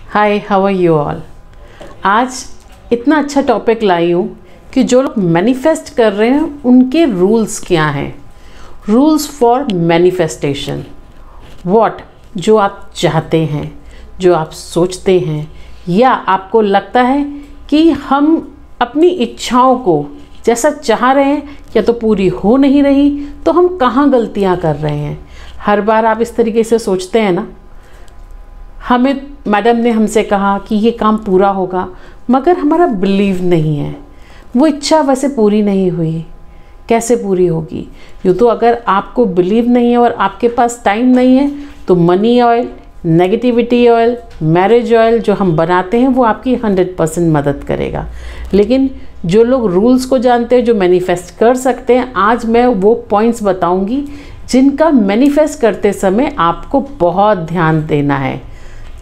Hi, how are you all. आज इतना अच्छा टॉपिक लाई हूँ कि जो लोग मैनिफेस्ट कर रहे हैं उनके रूल्स क्या हैं। Rules for manifestation. व्हाट, जो आप चाहते हैं, जो आप सोचते हैं या आपको लगता है कि हम अपनी इच्छाओं को जैसा चाह रहे हैं या तो पूरी हो नहीं रही, तो हम कहाँ गलतियाँ कर रहे हैं। हर बार आप इस तरीके से सोचते हैं ना। हमें मैडम ने हमसे कहा कि ये काम पूरा होगा, मगर हमारा बिलीव नहीं है। वो इच्छा वैसे पूरी नहीं हुई, कैसे पूरी होगी। यूँ तो अगर आपको बिलीव नहीं है और आपके पास टाइम नहीं है तो money oil, negativity oil, marriage oil जो हम बनाते हैं वो आपकी 100% मदद करेगा। लेकिन जो लोग रूल्स को जानते हैं, जो मैनिफेस्ट कर सकते हैं, आज मैं वो पॉइंट्स बताऊंगी जिनका मैनिफेस्ट करते समय आपको बहुत ध्यान देना है।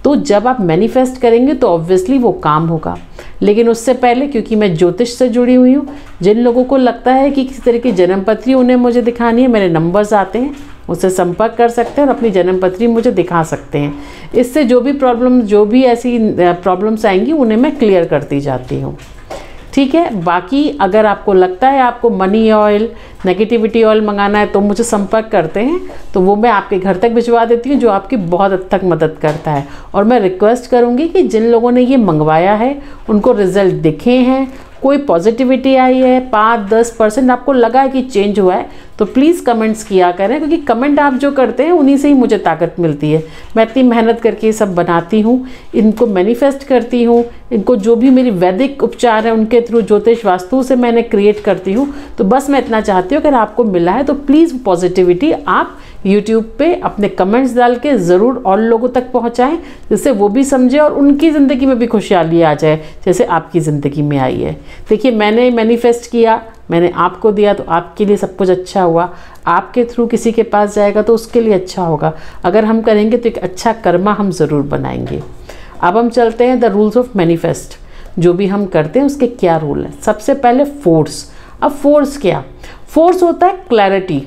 तो जब आप मैनिफेस्ट करेंगे तो ऑब्वियसली वो काम होगा। लेकिन उससे पहले, क्योंकि मैं ज्योतिष से जुड़ी हुई हूँ, जिन लोगों को लगता है कि किसी तरह की जन्मपत्री उन्हें मुझे दिखानी है, मेरे नंबर्स आते हैं, उससे संपर्क कर सकते हैं और अपनी जन्मपत्री मुझे दिखा सकते हैं। इससे जो भी ऐसी प्रॉब्लम्स आएंगी उन्हें मैं क्लियर करती जाती हूँ। ठीक है। बाकी अगर आपको लगता है आपको मनी ऑयल, नेगेटिविटी ऑयल मंगाना है तो मुझे संपर्क करते हैं, तो वो मैं आपके घर तक भिजवा देती हूँ, जो आपकी बहुत हद तक मदद करता है। और मैं रिक्वेस्ट करूँगी कि जिन लोगों ने ये मंगवाया है उनको रिज़ल्ट दिखे हैं, कोई पॉजिटिविटी आई है, 5-10% आपको लगा है कि चेंज हुआ है, तो प्लीज़ कमेंट्स किया करें, क्योंकि कमेंट आप जो करते हैं उन्हीं से ही मुझे ताकत मिलती है। मैं इतनी मेहनत करके ये सब बनाती हूँ, इनको मैनिफेस्ट करती हूँ, इनको जो भी मेरी वैदिक उपचार है उनके थ्रू ज्योतिष वास्तु से मैंने क्रिएट करती हूँ। तो बस मैं इतना चाहती हूँ, अगर आपको मिला है तो प्लीज़ पॉजिटिविटी आप यूट्यूब पे अपने कमेंट्स डाल के ज़रूर और लोगों तक पहुँचाएँ, जिससे वो भी समझे और उनकी ज़िंदगी में भी खुशहाली आ जाए जैसे आपकी ज़िंदगी में आई है। देखिए, मैंने मैनिफेस्ट किया, मैंने आपको दिया, तो आपके लिए सब कुछ अच्छा हुआ। आपके थ्रू किसी के पास जाएगा तो उसके लिए अच्छा होगा। अगर हम करेंगे तो एक अच्छा कर्मा हम ज़रूर बनाएंगे। अब हम चलते हैं द रूल्स ऑफ मैनिफेस्ट। जो भी हम करते हैं उसके क्या रूल हैं। सबसे पहले फोर्स। अब फोर्स क्या? फोर्स होता है क्लैरिटी,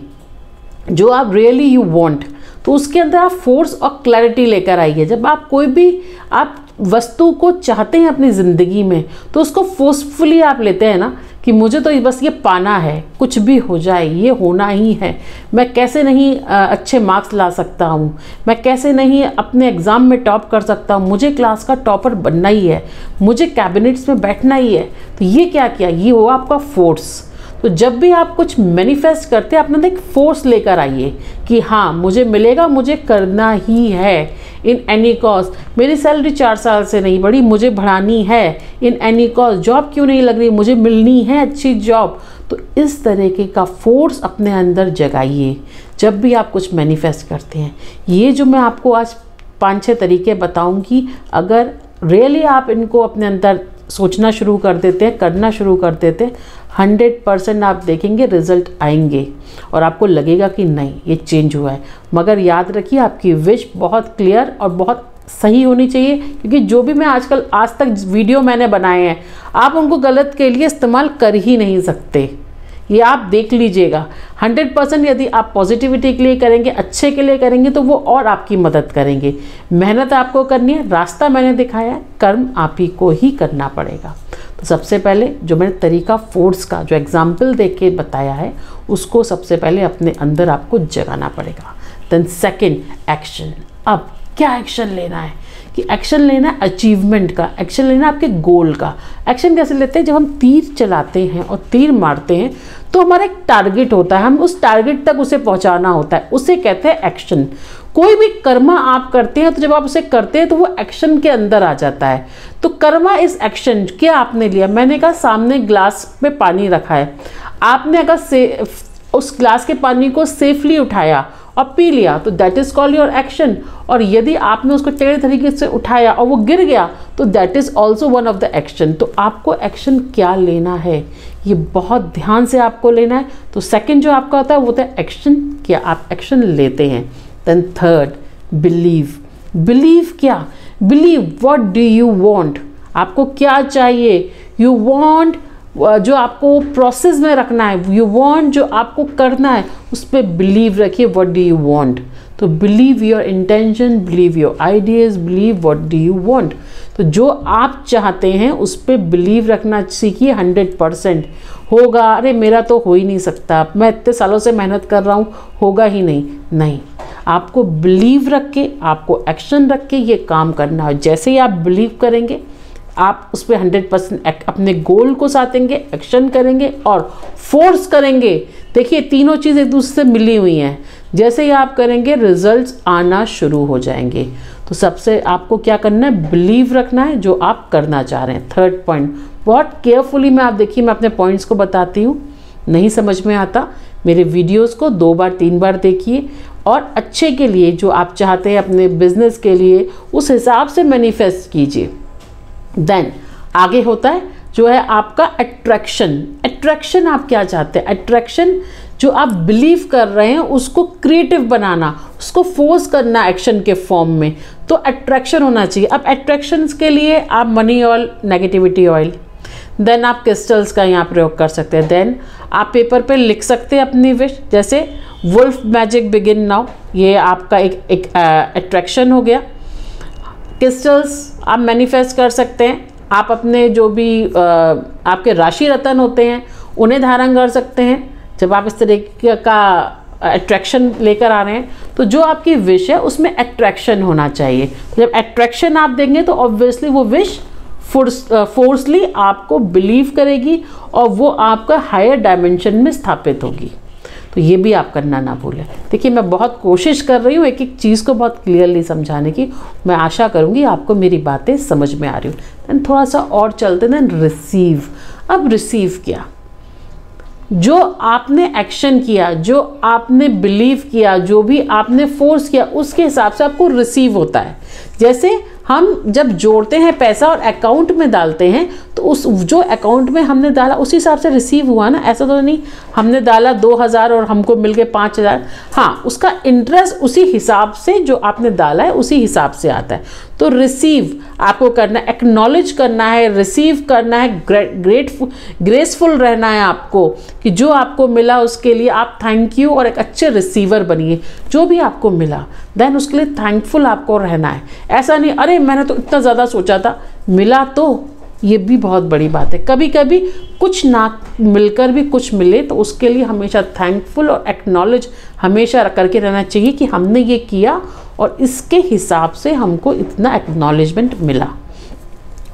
जो आप रियली यू वांट, तो उसके अंदर आप फोर्स और क्लैरिटी लेकर आइए। जब आप कोई भी आप वस्तु को चाहते हैं अपनी ज़िंदगी में, तो उसको फोर्सफुली आप लेते हैं ना, कि मुझे तो बस ये पाना है, कुछ भी हो जाए ये होना ही है। मैं कैसे नहीं अच्छे मार्क्स ला सकता हूँ, मैं कैसे नहीं अपने एग्ज़ाम में टॉप कर सकता हूँ, मुझे क्लास का टॉपर बनना ही है, मुझे कैबिनेट्स में बैठना ही है। तो ये क्या किया, ये हुआ आपका फोर्स। तो जब भी आप कुछ मैनिफेस्ट करते हैं, अपने एक फोर्स लेकर आइए कि हाँ मुझे मिलेगा, मुझे करना ही है इन एनी कॉज। मेरी सैलरी 4 साल से नहीं बढ़ी, मुझे बढ़ानी है इन एनी कॉज। जॉब क्यों नहीं लग रही, मुझे मिलनी है अच्छी जॉब। तो इस तरीके का फोर्स अपने अंदर जगाइए जब भी आप कुछ मैनिफेस्ट करते हैं। ये जो मैं आपको आज 5-6 तरीके बताऊंगी, अगर रियली आप इनको अपने अंदर सोचना शुरू कर देते हैं, करना शुरू कर देते हैं, 100% आप देखेंगे रिजल्ट आएंगे और आपको लगेगा कि नहीं ये चेंज हुआ है। मगर याद रखिए, आपकी विश बहुत क्लियर और बहुत सही होनी चाहिए, क्योंकि जो भी मैं आज तक वीडियो मैंने बनाए हैं, आप उनको गलत के लिए इस्तेमाल कर ही नहीं सकते। ये आप देख लीजिएगा। 100% यदि आप पॉजिटिविटी के लिए करेंगे, अच्छे के लिए करेंगे, तो वो और आपकी मदद करेंगे। मेहनत आपको करनी है, रास्ता मैंने दिखाया है, कर्म आप ही को ही करना पड़ेगा। तो सबसे पहले जो मैंने तरीका फोर्स का जो एग्जाम्पल देख के बताया है, उसको सबसे पहले अपने अंदर आपको जगाना पड़ेगा। Then second, action. अब क्या एक्शन लेना है? कि एक्शन लेना है अचीवमेंट का, एक्शन लेना है आपके गोल का। एक्शन कैसे लेते हैं? जब हम तीर चलाते हैं और तीर मारते हैं तो हमारा एक टारगेट होता है, हम उस टारगेट तक उसे पहुंचाना होता है, उसे कहते हैं एक्शन। कोई भी कर्मा आप करते हैं तो जब आप उसे करते हैं तो वो एक्शन के अंदर आ जाता है। तो कर्मा इस एक्शन। क्या आपने लिया? मैंने कहा सामने ग्लास में पानी रखा है, आपने अगर उस ग्लास के पानी को सेफली उठाया और पी लिया, तो that is called your action. और यदि आपने उसको टेढ़े तरीके से उठाया और वो गिर गया, तो that is also one of the action. तो आपको एक्शन क्या लेना है, ये बहुत ध्यान से आपको लेना है। तो सेकंड जो आपका होता है वो होता है एक्शन, क्या आप एक्शन लेते हैं। Then third, believe. बिलीव क्या? Believe what do you want. आपको क्या चाहिए? यू वांट जो आपको प्रोसेस में रखना है, यू वांट जो आपको करना है, उस पर बिलीव रखिए। What do you want. तो believe your intention, believe your ideas, believe what do you want. तो जो आप चाहते हैं उस पर बिलीव रखना सीखिए। 100% होगा, अरे मेरा तो हो ही नहीं सकता, मैं इतने सालों से मेहनत कर रहा हूँ, होगा ही नहीं। नहीं, आपको बिलीव रख के, आपको एक्शन रख के ये काम करना है। जैसे ही आप बिलीव करेंगे, आप उस पर 100% अपने गोल को साधेंगे, एक्शन करेंगे और फोर्स करेंगे। देखिए तीनों चीज़ एक दूसरे से मिली हुई हैं। जैसे ही आप करेंगे रिजल्ट्स आना शुरू हो जाएंगे। तो सबसे आपको क्या करना है, बिलीव रखना है जो आप करना चाह रहे हैं। थर्ड पॉइंट, बहुत केयरफुली मैं आप देखिए, मैं अपने पॉइंट्स को बताती हूँ। नहीं समझ में आता, मेरे वीडियोस को 2 बार 3 बार देखिए और अच्छे के लिए जो आप चाहते हैं अपने बिजनेस के लिए उस हिसाब से मैनिफेस्ट कीजिए। देन आगे होता है जो है आपका अट्रैक्शन। अट्रैक्शन आप क्या चाहते हैं, अट्रैक्शन जो आप बिलीव कर रहे हैं उसको क्रिएटिव बनाना, उसको फोर्स करना एक्शन के फॉर्म में, तो अट्रैक्शन होना चाहिए। अब अट्रैक्शंस के लिए आप money oil, negativity oil, then आप क्रिस्टल्स का यहाँ प्रयोग कर सकते हैं। देन आप पेपर पे लिख सकते हैं अपनी विश, जैसे वुल्फ मैजिक बिगिन नाउ, ये आपका एक अट्रैक्शन हो गया। क्रिस्टल्स आप मैनिफेस्ट कर सकते हैं, आप अपने जो भी आपके राशि रतन होते हैं उन्हें धारण कर सकते हैं। जब आप इस तरीके का अट्रैक्शन लेकर आ रहे हैं तो जो आपकी विश है उसमें अट्रैक्शन होना चाहिए। जब अट्रैक्शन आप देंगे तो ऑब्वियसली वो विश फोर्सली आपको बिलीव करेगी और वो आपका हायर डायमेंशन में स्थापित होगी। तो ये भी आप करना ना भूलें। देखिए मैं बहुत कोशिश कर रही हूँ एक एक चीज़ को बहुत क्लियरली समझाने की। मैं आशा करूँगी आपको मेरी बातें समझ में आ रही हूँ। देन थोड़ा सा और चलते हैं। रिसीव। अब रिसीव किया, जो आपने एक्शन किया, जो आपने बिलीव किया, जो भी आपने फोर्स किया, उसके हिसाब से आपको रिसीव होता है। जैसे हम जब जोड़ते हैं पैसा और अकाउंट में डालते हैं तो उस जो अकाउंट में हमने डाला उसी हिसाब से रिसीव हुआ ना। ऐसा तो नहीं हमने डाला 2000 और हमको मिल गए 5000। हाँ, उसका इंटरेस्ट उसी हिसाब से जो आपने डाला है उसी हिसाब से आता है। तो रिसीव आपको करना है, एक्नॉलेज करना है, रिसीव करना है, ग्रेसफुल रहना है आपको कि जो आपको मिला उसके लिए आप थैंक यू और एक अच्छे रिसीवर बनिए। जो भी आपको मिला देन उसके लिए थैंकफुल आपको रहना है। ऐसा नहीं अरे मैंने तो इतना ज़्यादा सोचा था, मिला तो, ये भी बहुत बड़ी बात है। कभी कभी कुछ ना मिलकर भी कुछ मिले तो उसके लिए हमेशा थैंकफुल और एक्नॉलेज हमेशा करके रहना चाहिए कि हमने ये किया और इसके हिसाब से हमको इतना एक्नॉलेजमेंट मिला।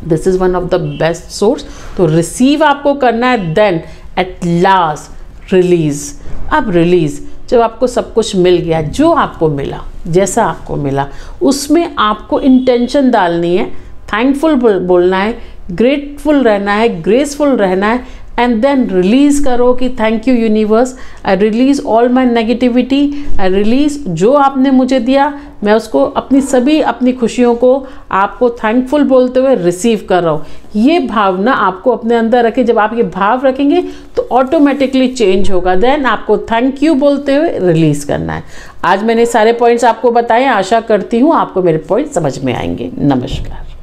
This is one of the best source. तो रिसीव आपको करना है, देन एट लास्ट रिलीज़। अब रिलीज़, जब आपको सब कुछ मिल गया, जो आपको मिला, जैसा आपको मिला, उसमें आपको इंटेंशन डालनी है, थैंकफुल बोलना है, ग्रेटफुल रहना है, ग्रेसफुल रहना है, एंड देन रिलीज़ करो कि thank you universe, I release all my negativity, I release जो आपने मुझे दिया, मैं उसको अपनी खुशियों को आपको थैंकफुल बोलते हुए रिसीव कर रहा हूँ। ये भावना आपको अपने अंदर रखें। जब आप ये भाव रखेंगे तो ऑटोमेटिकली चेंज होगा। देन आपको थैंक यू बोलते हुए रिलीज़ करना है। आज मैंने सारे पॉइंट्स आपको बताए, आशा करती हूँ आपको मेरे पॉइंट समझ में आएंगे। नमस्कार।